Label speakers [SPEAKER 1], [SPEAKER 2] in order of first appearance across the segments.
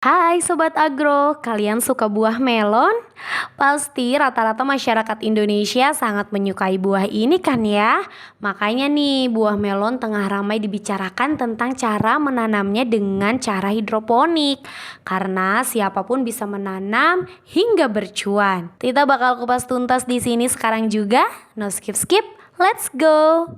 [SPEAKER 1] Hai Sobat Agro, kalian suka buah melon? Pasti rata-rata masyarakat Indonesia sangat menyukai buah ini kan ya? Makanya nih buah melon tengah ramai dibicarakan tentang cara menanamnya dengan cara hidroponik. Karena siapapun bisa menanam hingga bercuan. Kita bakal kupas tuntas di sini sekarang juga. No skip, let's go!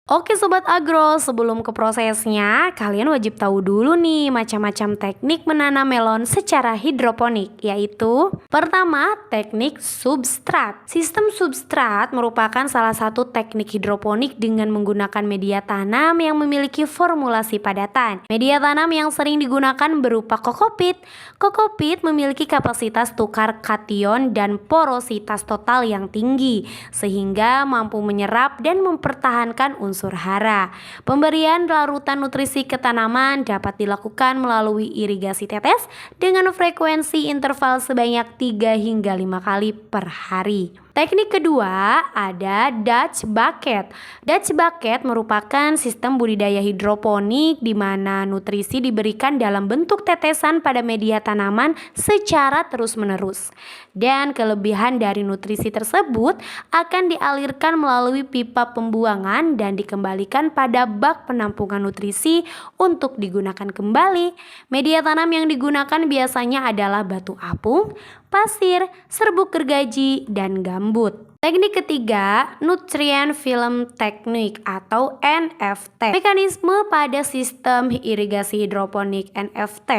[SPEAKER 1] Oke Sobat Agro, sebelum ke prosesnya, kalian wajib tahu dulu nih macam-macam teknik menanam melon secara hidroponik, yaitu pertama, teknik substrat. Sistem substrat merupakan salah satu teknik hidroponik dengan menggunakan media tanam yang memiliki formulasi padatan. Media tanam yang sering digunakan berupa kokopit. Kokopit memiliki kapasitas tukar kation dan porositas total yang tinggi, sehingga mampu menyerap dan mempertahankan unsur hara. Pemberian larutan nutrisi ke tanaman dapat dilakukan melalui irigasi tetes dengan frekuensi interval sebanyak 3 hingga 5 kali per hari. Teknik kedua ada Dutch Bucket. Dutch Bucket merupakan sistem budidaya hidroponik di mana nutrisi diberikan dalam bentuk tetesan pada media tanaman secara terus-menerus. Dan kelebihan dari nutrisi tersebut akan dialirkan melalui pipa pembuangan dan dikembalikan pada bak penampungan nutrisi untuk digunakan kembali. Media tanam yang digunakan biasanya adalah batu apung, pasir, serbuk gergaji, dan gambut. Teknik ketiga, Nutrient Film Technique atau NFT. Mekanisme pada sistem irigasi hidroponik NFT,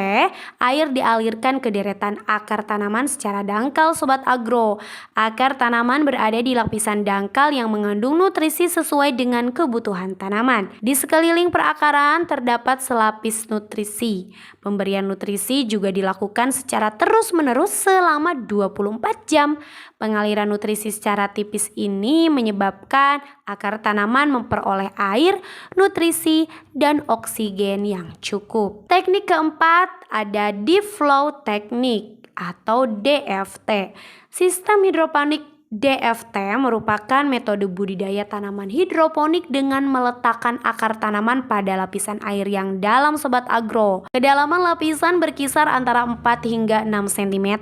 [SPEAKER 1] air dialirkan ke deretan akar tanaman secara dangkal Sobat Agro. Akar tanaman berada di lapisan dangkal yang mengandung nutrisi sesuai dengan kebutuhan tanaman. Di sekeliling perakaran terdapat selapis nutrisi. Pemberian nutrisi juga dilakukan secara terus-menerus selama 24 jam. Pengaliran nutrisi secara tipis ini menyebabkan akar tanaman memperoleh air, nutrisi, dan oksigen yang cukup. Teknik keempat ada Deep Flow Technique atau DFT. Sistem hidroponik DFT merupakan metode budidaya tanaman hidroponik dengan meletakkan akar tanaman pada lapisan air yang dalam Sobat Agro. Kedalaman lapisan berkisar antara 4 hingga 6 cm.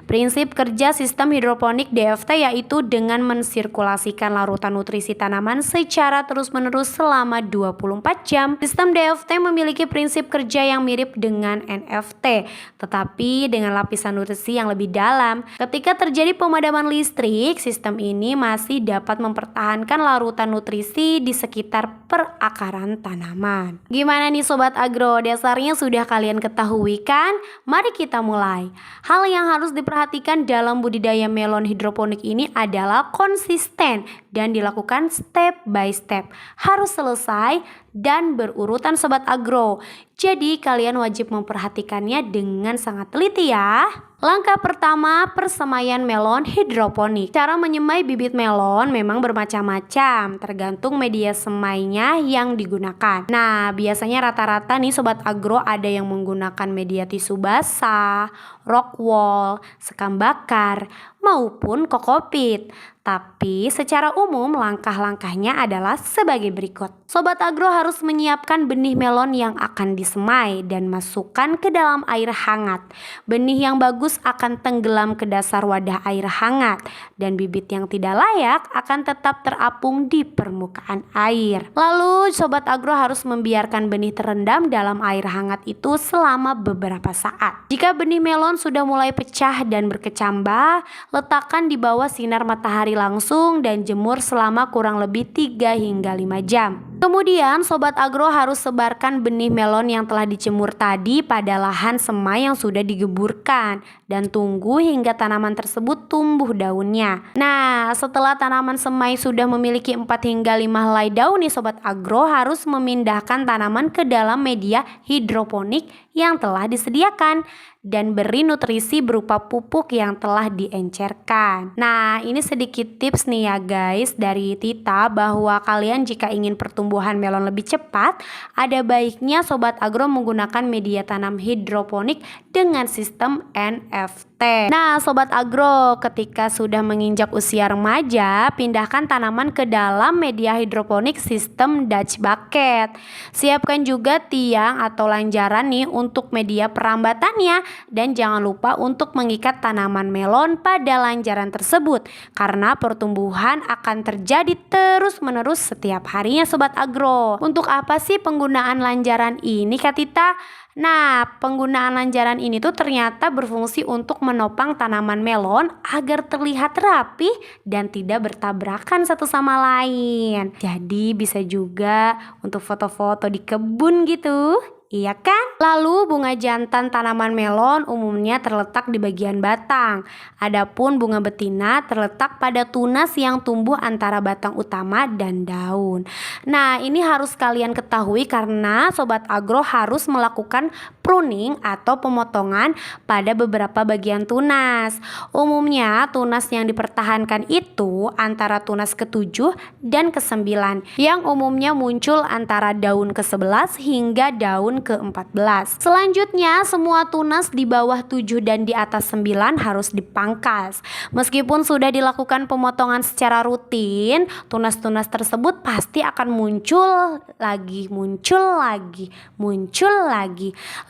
[SPEAKER 1] Prinsip kerja sistem hidroponik DFT yaitu dengan mensirkulasikan larutan nutrisi tanaman secara terus-menerus selama 24 jam. Sistem DFT memiliki prinsip kerja yang mirip dengan NFT, tetapi dengan lapisan nutrisi yang lebih dalam. Ketika terjadi pemadaman listrik, sistem ini masih dapat mempertahankan larutan nutrisi di sekitar perakaran tanaman. Gimana nih Sobat Agro? Dasarnya sudah kalian ketahui kan? Mari kita mulai. Hal yang harus diperhatikan dalam budidaya melon hidroponik ini adalah konsisten dan dilakukan step by step. Harus selesai dan berurutan Sobat Agro. Jadi kalian wajib memperhatikannya dengan sangat teliti ya. Langkah pertama, persemaian melon hidroponik. Cara menyemai bibit melon memang bermacam-macam, tergantung media semainya yang digunakan. Nah, biasanya rata-rata nih Sobat Agro ada yang menggunakan media tisu basah, rock wool, sekam bakar, maupun kokopit. Tapi secara umum langkah-langkahnya adalah sebagai berikut. Sobat Agro harus menyiapkan benih melon yang akan disemai dan masukkan ke dalam air hangat. Benih yang bagus akan tenggelam ke dasar wadah air hangat dan bibit yang tidak layak akan tetap terapung di permukaan air. Lalu Sobat Agro harus membiarkan benih terendam dalam air hangat itu selama beberapa saat. Jika benih melon sudah mulai pecah dan berkecambah, letakkan di bawah sinar matahari langsung dan jemur selama kurang lebih 3 hingga 5 jam. Kemudian Sobat Agro harus sebarkan benih melon yang telah dijemur tadi pada lahan semai yang sudah digeburkan dan tunggu hingga tanaman tersebut tumbuh daunnya. Nah, setelah tanaman semai sudah memiliki 4 hingga 5 helai daun nih Sobat Agro harus memindahkan tanaman ke dalam media hidroponik yang telah disediakan dan beri nutrisi berupa pupuk yang telah diencerkan. Nah, ini sedikit tips nih ya guys dari Tita bahwa kalian jika ingin pertumbuhan pertumbuhan melon lebih cepat, ada baiknya Sobat Agro menggunakan media tanam hidroponik dengan sistem NFT. Nah, Sobat Agro, ketika sudah menginjak usia remaja, pindahkan tanaman ke dalam media hidroponik sistem Dutch bucket. Siapkan juga tiang atau lanjaran nih untuk media perambatannya, dan jangan lupa untuk mengikat tanaman melon pada lanjaran tersebut karena pertumbuhan akan terjadi terus-menerus setiap harinya Sobat Agro. Untuk apa sih penggunaan lanjaran ini, Kak Tita? Nah, penggunaan lanjaran ini tuh ternyata berfungsi untuk menopang tanaman melon agar terlihat rapi dan tidak bertabrakan satu sama lain. Jadi bisa juga untuk foto-foto di kebun gitu. Iya kan? Lalu bunga jantan tanaman melon umumnya terletak di bagian batang. Adapun bunga betina terletak pada tunas yang tumbuh antara batang utama dan daun. Nah, ini harus kalian ketahui karena Sobat Agro harus melakukan pruning atau pemotongan pada beberapa bagian tunas. Umumnya tunas yang dipertahankan itu antara tunas ke-7 dan ke-9 yang umumnya muncul antara daun ke-11 hingga daun ke-14. Selanjutnya, semua tunas di bawah 7 dan di atas 9 harus dipangkas. Meskipun sudah dilakukan pemotongan secara rutin, tunas-tunas tersebut pasti akan muncul lagi.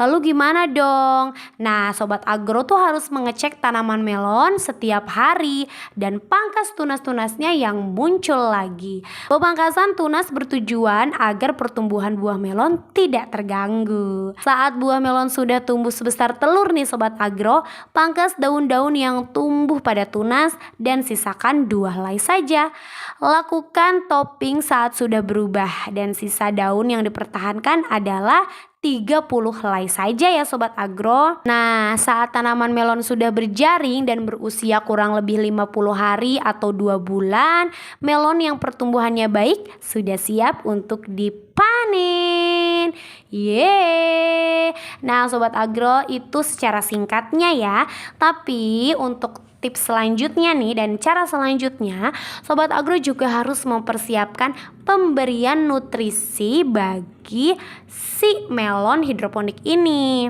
[SPEAKER 1] Lalu gimana dong? Nah, Sobat Agro tuh harus mengecek tanaman melon setiap hari dan pangkas tunas-tunasnya yang muncul lagi. Pemangkasan tunas bertujuan agar pertumbuhan buah melon tidak terganggu. Saat buah melon sudah tumbuh sebesar telur nih Sobat Agro, pangkas daun-daun yang tumbuh pada tunas dan sisakan 2 helai saja. Lakukan topping saat sudah berubah dan sisa daun yang dipertahankan adalah 30 helai saja ya Sobat Agro. Nah, saat tanaman melon sudah berjaring dan berusia kurang lebih 50 hari atau 2 bulan, melon yang pertumbuhannya baik sudah siap untuk dipanen. Yeay. Nah, Sobat Agro, itu secara singkatnya ya. Tapi untuk tips selanjutnya nih dan cara selanjutnya, Sobat Agro juga harus mempersiapkan pemberian nutrisi bagi si melon hidroponik ini.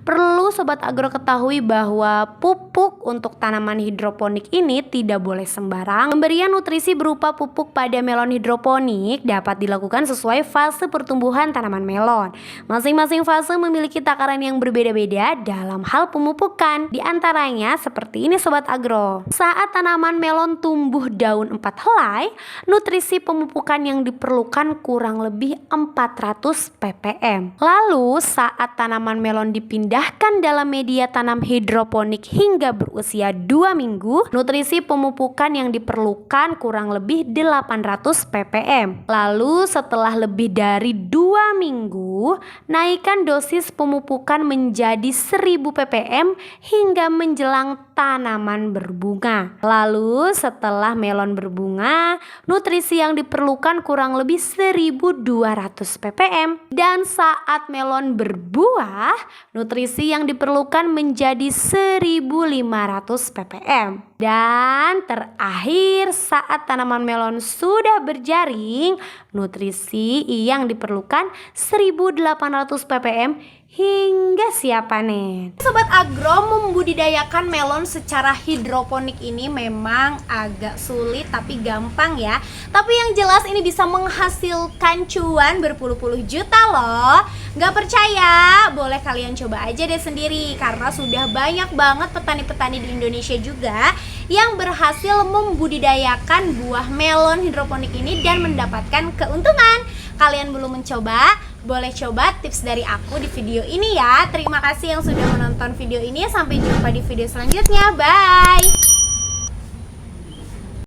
[SPEAKER 1] Perlu Sobat Agro ketahui bahwa pupuk untuk tanaman hidroponik ini tidak boleh sembarang. Pemberian nutrisi berupa pupuk pada melon hidroponik dapat dilakukan sesuai fase pertumbuhan tanaman melon. Masing-masing fase memiliki takaran yang berbeda-beda dalam hal pemupukan. Di antaranya seperti ini Sobat Agro. Saat tanaman melon tumbuh daun 4 helai, nutrisi pemupukan yang diperlukan kurang lebih 400 ppm. Lalu saat tanaman melon dipindahkan dalam media tanam hidroponik hingga berusia 2 minggu, nutrisi pemupukan yang diperlukan kurang lebih 800 ppm. Lalu setelah lebih dari 2 minggu, naikkan dosis pemupukan menjadi 1000 ppm hingga menjelang tanaman berbunga. Lalu setelah melon berbunga, nutrisi yang diperlukan kurang lebih 1200 ppm. Dan saat melon berbuah, nutrisi yang diperlukan menjadi 1500 ppm. Dan terakhir, saat tanaman melon sudah berjaring, nutrisi yang diperlukan 1800 ppm hingga siap panen. Sobat Agro, membudidayakan melon secara hidroponik ini memang agak sulit tapi gampang ya. Tapi yang jelas ini bisa menghasilkan cuan berpuluh-puluh juta loh. Gak percaya? Boleh kalian coba aja deh sendiri, karena sudah banyak banget petani-petani di Indonesia juga yang berhasil membudidayakan buah melon hidroponik ini dan mendapatkan keuntungan. Kalian belum mencoba? Boleh coba tips dari aku di video ini ya. Terima kasih yang sudah menonton video ini. Sampai jumpa di video selanjutnya. Bye!